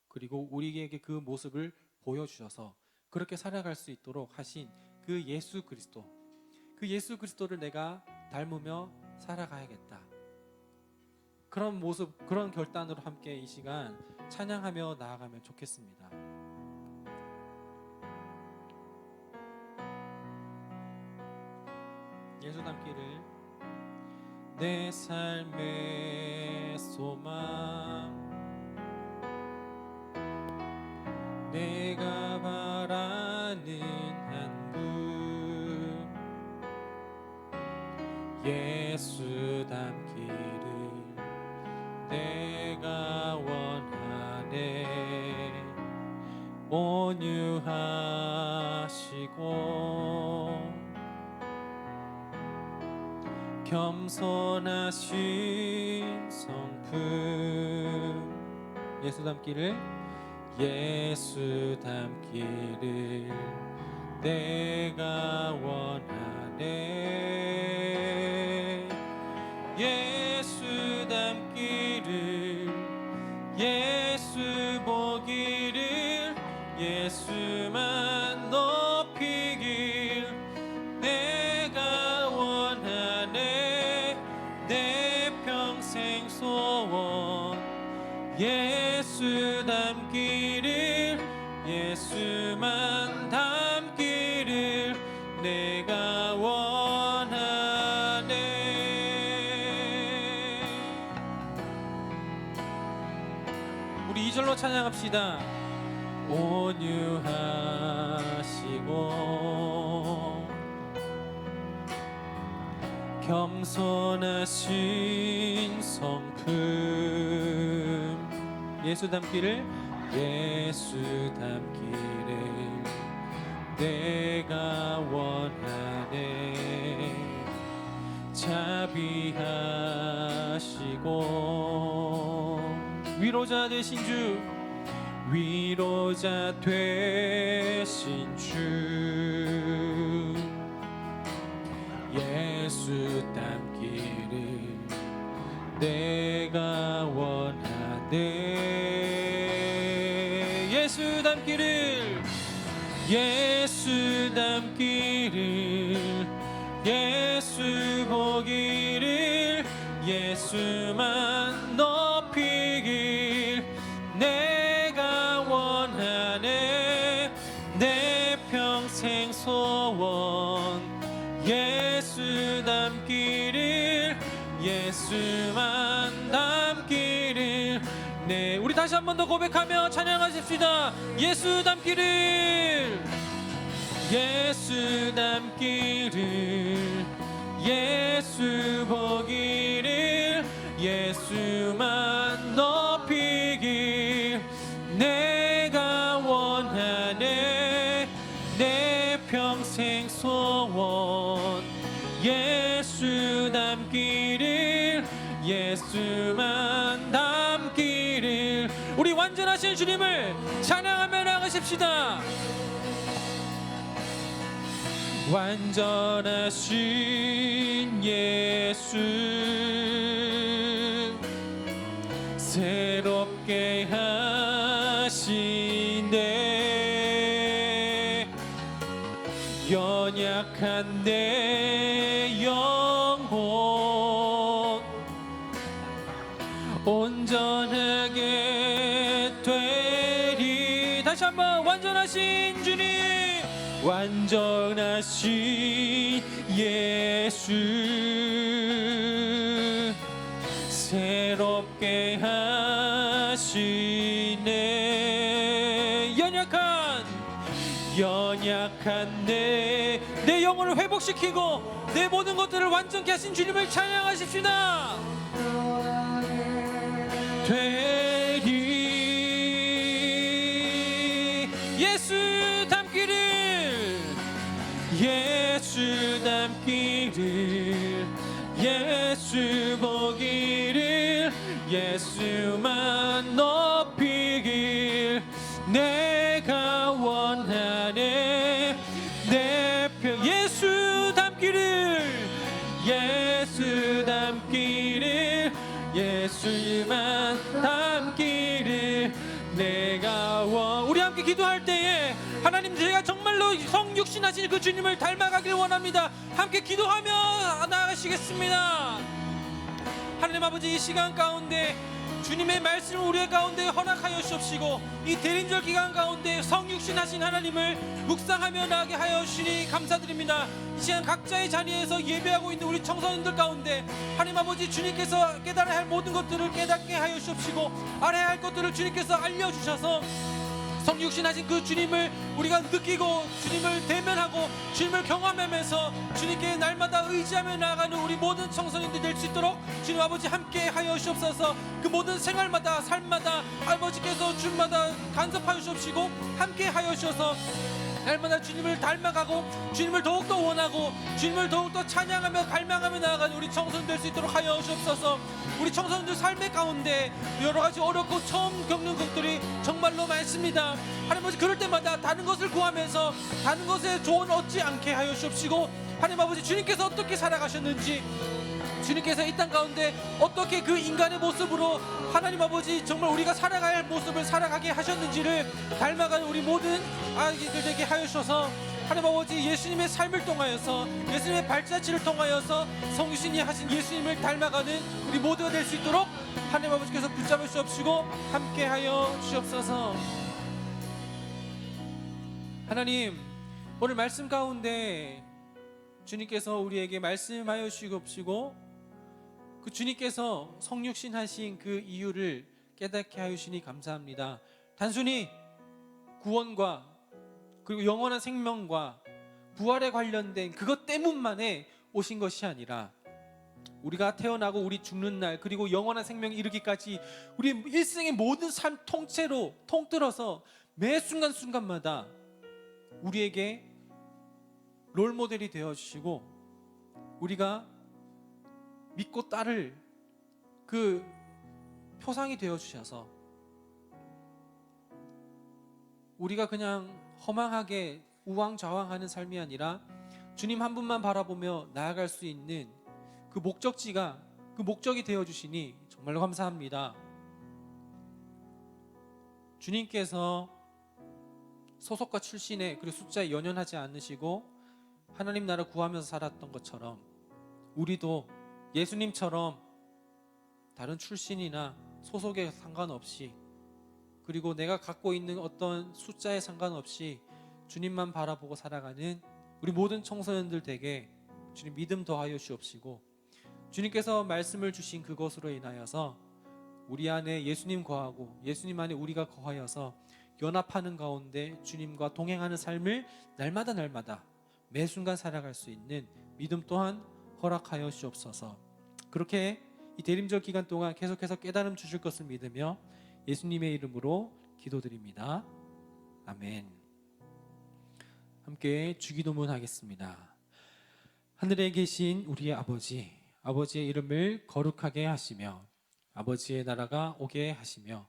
그리고 우리에게 그 모습을 보여주셔서 그렇게 살아갈 수 있도록 하신 그 예수 그리스도, 그 예수 그리스도를 내가 닮으며 살아가야겠다. 그런 모습, 그런 결단으로 함께 이 시간 찬양하며 나아가면 좋겠습니다. 예수 닮기를 내 삶의 소망, 내가 바라는 한 분, 예수 닮기를 내가 원하네. 온유하시고 겸손하신 성품, 예수 닮기를 내가 원하네. 예수 닮기를, 예수 보기를, 예수만 높이길 내가 원하네. 내 평생 소원 예수 닮기를, 예수만 닮기를 내가 원하네. 우리 2절로 찬양합시다. 온유하시고 겸손하신 성품, 예수 닮기를, 예수 닮기를 내가 원하네. 자비하시고 위로자 되신 주, 위로자 되신 주, 예수 닮기를 내가 원하네. 예수 닮기를, 예수 닮기를, 예수 보기를, 예수만 높이길 내가 원하네. 내 평생 소원 예수 닮기를, 예수만 닮기를 네. 우리 다시 한 번 더 고백하며 찬양하십시다. 예수 닮기를, 예수 닮기를, 예수 보기를, 예수만 높이길 내가 원하네. 내 평생 소원 예수 닮기 예수만 닮기를. 우리 완전하신 주님을 찬양하며 나가십시다. 완전하신 예수 새롭게 하시네. 연약한 내 영혼 온전하게 되리. 다시 한번 완전하신 주님, 완전하신 예수 새롭게 하시네. 연약한 내 영혼을 회복시키고 내 모든 것들을 완전케 하신 주님을 찬양하십시다. 되리. 예수 닮기를, 예수 닮기를, 예수 보기를, 예수만 높이길 내가 원하네. 내 편 예수 닮기를, 예수 닮기를, 예수만 닮기를 내가 우리 함께 기도할 때에 하나님, 제가 정말로 성육신하신 그 주님을 닮아가길 원합니다. 함께 기도하며 나아가시겠습니다. 하나님 아버지, 이 시간 가운데 주님의 말씀을 우리의 가운데 허락하여 주옵시고 이 대림절 기간 가운데 성육신하신 하나님을 묵상하며 나가게 하여 주시니 감사드립니다. 이 시간 각자의 자리에서 예배하고 있는 우리 청소년들 가운데 하나님 아버지, 주님께서 깨달아야 할 모든 것들을 깨닫게 하여 주옵시고 알아야 할 것들을 주님께서 알려주셔서 성육신하신 그 주님을 우리가 느끼고 주님을 대면하고 주님을 경험하면서 주님께 날마다 의지하며 나아가는 우리 모든 청소년들이 될 수 있도록 주님 아버지 함께 하여 주옵소서. 그 모든 생활마다 삶마다 아버지께서 주마다 간섭하여 주옵시고 함께 하여 주셔서 날마다 주님을 닮아가고 주님을 더욱더 원하고 주님을 더욱더 찬양하며 갈망하며 나아가는 우리 청소년 될 수 있도록 하여 주옵소서. 우리 청소년들 삶의 가운데 여러 가지 어렵고 처음 겪는 것들이 정말로 많습니다. 하나님 아버지, 그럴 때마다 다른 것을 구하면서 다른 것에 조언 얻지 않게 하여 주옵시고 하나님 아버지, 주님께서 어떻게 살아가셨는지, 주님께서 이 땅 가운데 어떻게 그 인간의 모습으로 하나님 아버지 정말 우리가 살아가야 할 모습을 살아가게 하셨는지를 닮아가는 우리 모든 아이들에게 하여 주셔서 하나님 아버지, 예수님의 삶을 통하여서 예수님의 발자취를 통하여서 성신이 하신 예수님을 닮아가는 우리 모두가 될 수 있도록 하나님 아버지께서 붙잡을 수 없이고 함께 하여 주옵소서. 하나님, 오늘 말씀 가운데 주님께서 우리에게 말씀하여 주시옵시고 그 주님께서 성육신 하신 그 이유를 깨닫게 하여 주시니 감사합니다. 단순히 구원과 그리고 영원한 생명과 부활에 관련된 그것 때문만에 오신 것이 아니라 우리가 태어나고 우리 죽는 날 그리고 영원한 생명에 이르기까지 우리 일생의 모든 삶 통째로 통틀어서 매 순간순간마다 우리에게 롤모델이 되어주시고 우리가 믿고 따를 그 표상이 되어주셔서 우리가 그냥 허망하게 우왕좌왕하는 삶이 아니라 주님 한 분만 바라보며 나아갈 수 있는 그 목적지가 그 목적이 되어주시니 정말로 감사합니다. 주님께서 소속과 출신에 그리고 숫자에 연연하지 않으시고 하나님 나라 구하면서 살았던 것처럼 우리도 예수님처럼 다른 출신이나 소속에 상관없이 그리고 내가 갖고 있는 어떤 숫자에 상관없이 주님만 바라보고 살아가는 우리 모든 청소년들 되게 주님 믿음 더하여 주옵시고 주님께서 말씀을 주신 그것으로 인하여서 우리 안에 예수님 거하고 예수님 안에 우리가 거하여서 연합하는 가운데 주님과 동행하는 삶을 날마다 매 순간 살아갈 수 있는 믿음 또한 허락하여 주옵소서. 그렇게 이 대림절 기간 동안 계속해서 깨달음 주실 것을 믿으며 예수님의 이름으로 기도드립니다. 아멘. 함께 주기도문 하겠습니다. 하늘에 계신 우리의 아버지, 아버지의 이름을 거룩하게 하시며 아버지의 나라가 오게 하시며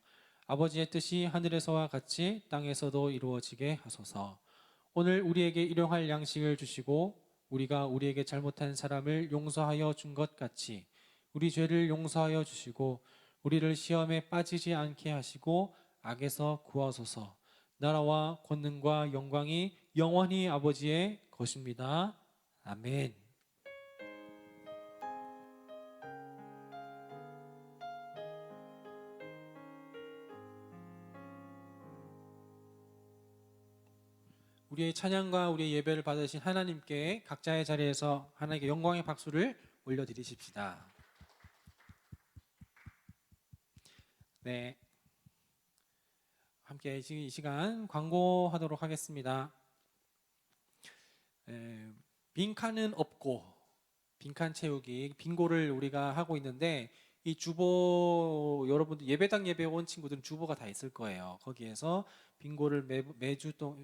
아버지의 뜻이 하늘에서와 같이 땅에서도 이루어지게 하소서. 오늘 우리에게 일용할 양식을 주시고 우리가 우리에게 잘못한 사람을 용서하여 준 것 같이 우리 죄를 용서하여 주시고 우리를 시험에 빠지지 않게 하시고 악에서 구하소서. 나라와 권능과 영광이 영원히 아버지의 것입니다. 아멘. 우리의 찬양과 우리의 예배를 받으신 하나님께 각자의 자리에서 하나님께 영광의 박수를 올려드리십시다. 네, 함께 이 시간 광고하도록 하겠습니다. 빈칸은 없고 빈칸 채우기 빙고를 우리가 하고 있는데 이 주보 여러분들 예배당 예배 온 친구들은 주보가 다 있을 거예요. 거기에서 빙고를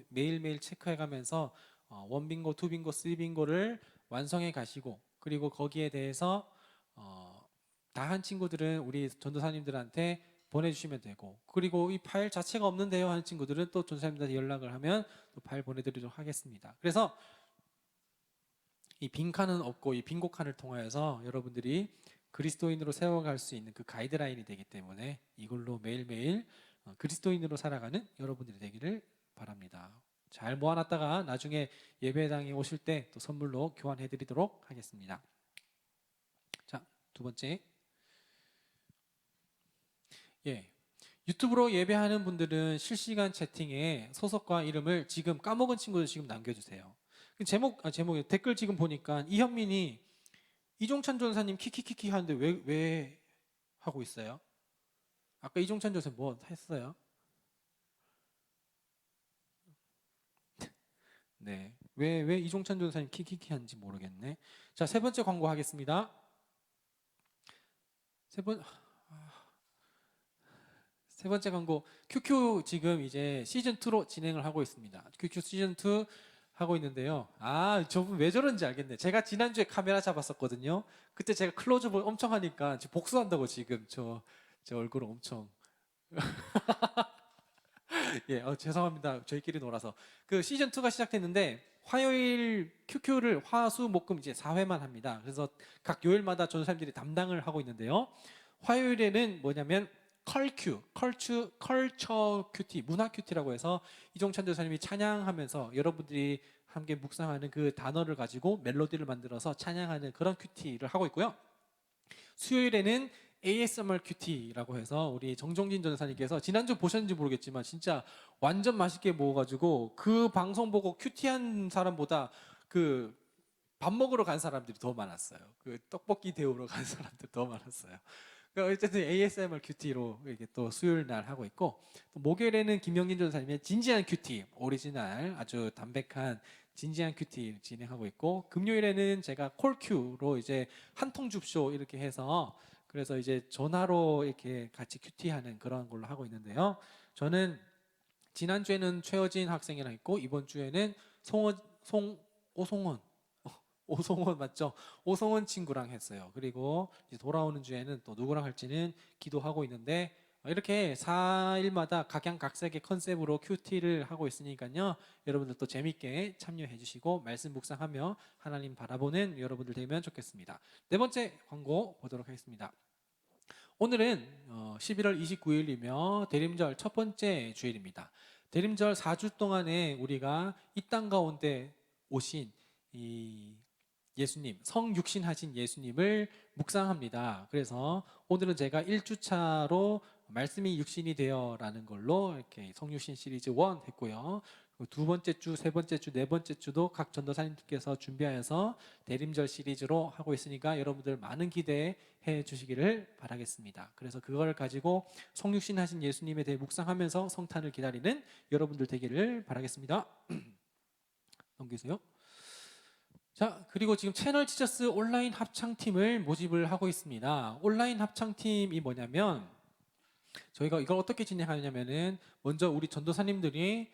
매일매일 체크해 가면서 원빙고, 투빙고, 쓰리빙고를 완성해 가시고 그리고 거기에 대해서 다 한 친구들은 우리 전도사님들한테 보내주시면 되고 그리고 이 파일 자체가 없는데요 하는 친구들은 또 전도사님들한테 연락을 하면 또 파일 보내드리도록 하겠습니다. 그래서 이 빈칸은 없고 이 빈고 칸을 통하여서 여러분들이 그리스도인으로 세워갈 수 있는 그 가이드라인이 되기 때문에 이걸로 매일매일 그리스도인으로 살아가는 여러분들이 되기를 바랍니다. 잘 모아놨다가 나중에 예배당에 오실 때 또 선물로 교환해드리도록 하겠습니다. 자, 두 번째. 유튜브로 예배하는 분들은 실시간 채팅에 소속과 이름을 지금 까먹은 친구들 지금 남겨주세요. 제목 댓글 지금 보니까 이현민이 이종찬 전사님 키키키키 하는데 왜 하고 있어요? 아까 이종찬 전사 뭐 했어요? 네, 왜 이종찬 전사님 키키키 하는지 모르겠네. 자, 세 번째 광고 하겠습니다. 세 번째 광고 QQ 지금 이제 시즌2로 진행을 하고 있습니다. QQ 시즌2 하고 있는데요. 저분 왜 저런지 알겠네. 제가 지난주에 카메라 잡았었거든요. 그때 제가 클로즈업 엄청 하니까 지금 복수한다고 지금 제 얼굴을 엄청 죄송합니다. 저희끼리 놀아서. 그 시즌2가 시작됐는데 화요일 QQ를 화수목금 이제 4회만 합니다. 그래서 각 요일마다 전도사님들이 담당을 하고 있는데요. 화요일에는 뭐냐면 컬처 큐티, 문화 큐티라고 해서 이종찬 전도사님이 찬양하면서 여러분들이 함께 묵상하는 그 단어를 가지고 멜로디를 만들어서 찬양하는 그런 큐티를 하고 있고요. 수요일에는 ASMR 큐티라고 해서 우리 정종진 전도사님께서 지난주 보셨는지 모르겠지만 진짜 완전 맛있게 먹어가지고 그 방송 보고 큐티한 사람보다 그 밥 먹으러 간 사람들이 더 많았어요. 그 떡볶이 데우러 간 사람들 더 많았어요. 어쨌든 ASMR 큐티로 이렇게 또 수요일 날 하고 있고 또 목요일에는 김영진 전사님의 진지한 큐티 오리지널 아주 담백한 진지한 큐티 진행하고 있고 금요일에는 제가 콜큐로 이제 한통 줍쇼 이렇게 해서 그래서 이제 전화로 이렇게 같이 큐티하는 그런 걸로 하고 있는데요. 저는 지난주에는 최어진 학생이랑 있고 이번 주에는 오송원 맞죠? 오송원 친구랑 했어요. 그리고 이제 돌아오는 주에는 또 누구랑 할지는 기도하고 있는데 이렇게 4일마다 각양각색의 컨셉으로 큐티를 하고 있으니까요. 여러분들 또 재밌게 참여해 주시고 말씀 묵상하며 하나님 바라보는 여러분들 되면 좋겠습니다. 네 번째 광고 보도록 하겠습니다. 오늘은 11월 29일이며 대림절 첫 번째 주일입니다. 대림절 4주 동안에 우리가 이 땅 가운데 오신 이 예수님, 성육신하신 예수님을 묵상합니다. 그래서 오늘은 제가 1주차로 말씀이 육신이 되어라는 걸로 이렇게 성육신 시리즈 1 했고요. 두 번째 주, 세 번째 주, 네 번째 주도 각 전도사님들께서 준비하여서 대림절 시리즈로 하고 있으니까 여러분들 많은 기대해 주시기를 바라겠습니다. 그래서 그걸 가지고 성육신하신 예수님에 대해 묵상하면서 성탄을 기다리는 여러분들 되기를 바라겠습니다. 넘기세요. 자, 그리고 지금 채널 지저스 온라인 합창팀을 모집을 하고 있습니다. 온라인 합창팀이 뭐냐면 저희가 이걸 어떻게 진행하냐면은 먼저 우리 전도사님들이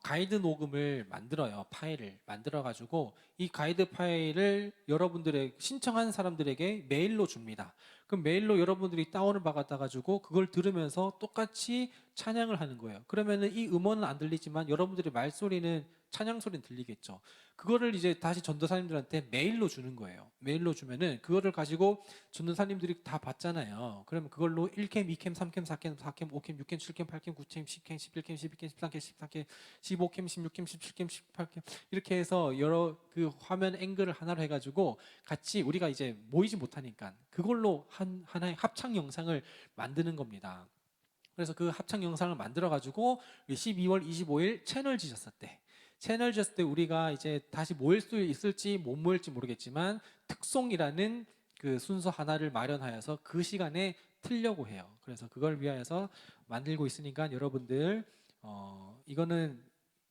가이드 녹음을 만들어요. 파일을 만들어 가지고 이 가이드 파일을 여러분들의 신청한 사람들에게 메일로 줍니다. 그럼 메일로 여러분들이 다운을 받아 가지고 그걸 들으면서 똑같이 찬양을 하는 거예요. 그러면은 이 음원은 안 들리지만 여러분들의 말소리는 찬양 소리는 들리겠죠. 그거를 이제 다시 전도사님들한테 메일로 주는 거예요. 메일로 주면은 그거를 가지고 전도사님들이 다 봤잖아요. 그러면 그걸로 1캠, 2캠, 3캠, 4캠, 4캠, 5캠, 6캠, 7캠, 8캠, 9캠, 10캠, 11캠, 12캠, 13캠, 14캠, 15캠, 16캠, 17캠, 18캠 이렇게 해서 여러 그 화면 앵글을 하나로 해가지고 같이 우리가 이제 모이지 못하니까 그걸로 하나의 합창 영상을 만드는 겁니다. 그래서 그 합창 영상을 만들어 가지고 12월 25일 채널 지셨을 때 우리가 이제 다시 모일 수 있을지 못 모일지 모르겠지만 특송이라는 그 순서 하나를 마련하여서 그 시간에 틀려고 해요. 그래서 그걸 위하여서 만들고 있으니까 여러분들 이거는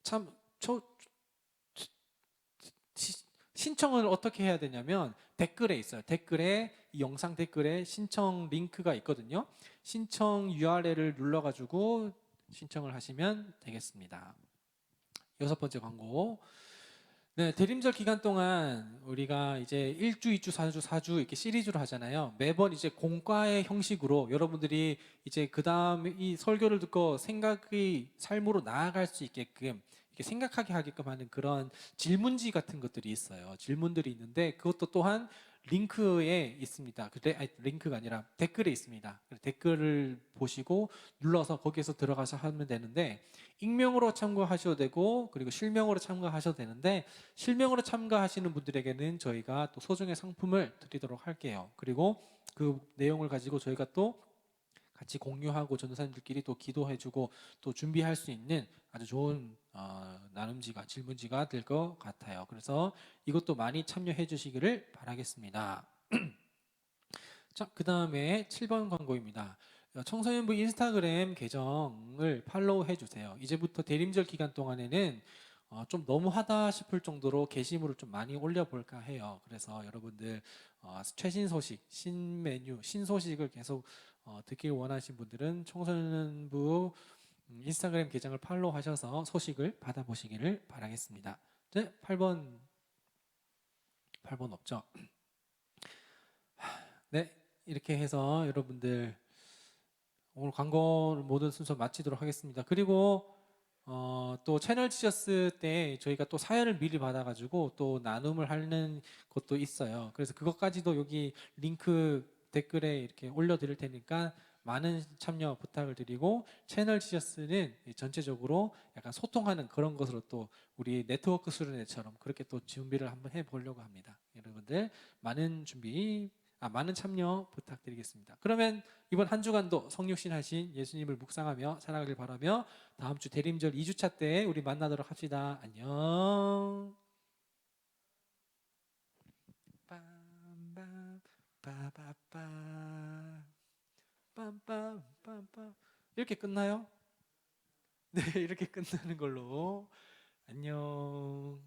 참 신청을 어떻게 해야 되냐면 댓글에 있어요. 댓글에 이 영상 댓글에 신청 링크가 있거든요. 신청 URL을 눌러가지고 신청을 하시면 되겠습니다. 6번째 광고. 네, 대림절 기간 동안 우리가 이제 1주, 2주, 4주, 4주 이렇게 시리즈로 하잖아요. 매번 이제 공과의 형식으로 여러분들이 이제 그 다음에 이 설교를 듣고 생각이 삶으로 나아갈 수 있게끔 이렇게 생각하게 하게끔 하는 그런 질문지 같은 것들이 있어요. 질문들이 있는데 그것도 또한 링크에 있습니다. 아니, 링크가 아니라 댓글에 있습니다. 댓글을 보시고 눌러서 거기에서 들어가서 하면 되는데 익명으로 참가하셔도 되고 그리고 실명으로 참가하셔도 되는데 실명으로 참가하시는 분들에게는 저희가 또 소정의 상품을 드리도록 할게요. 그리고 그 내용을 가지고 저희가 또 같이 공유하고 전도사님들끼리 또 기도해주고 또 준비할 수 있는 아주 좋은 나눔지가 질문지가 될 것 같아요. 그래서 이것도 많이 참여해 주시기를 바라겠습니다. 자, 그 다음에 7번 광고입니다. 청소년부 인스타그램 계정을 팔로우해 주세요. 이제부터 대림절 기간 동안에는 좀 너무하다 싶을 정도로 게시물을 좀 많이 올려볼까 해요. 그래서 여러분들 최신 소식, 신 메뉴, 신소식을 계속 듣길 원하신 분들은 청소년부 인스타그램 계정을 팔로우하셔서 소식을 받아보시기를 바라겠습니다. 네, 8번 없죠? 네, 이렇게 해서 여러분들 오늘 광고 모든 순서 마치도록 하겠습니다. 그리고 또 채널 지셨을 때 저희가 또 사연을 미리 받아가지고 또 나눔을 하는 것도 있어요. 그래서 그것까지도 여기 링크 댓글에 이렇게 올려드릴 테니까 많은 참여 부탁을 드리고 채널 지저스는 전체적으로 약간 소통하는 그런 것으로 또 우리 네트워크 수련회처럼 그렇게 또 준비를 한번 해보려고 합니다. 여러분들 많은 참여 부탁드리겠습니다. 그러면 이번 한 주간도 성육신 하신 예수님을 묵상하며 살아가길 바라며 다음 주 대림절 2주차 때 우리 만나도록 합시다. 안녕. 빰빰 빠바빠 빰빰빰빰 이렇게 끝나요? 네, 이렇게 끝나는 걸로. 안녕.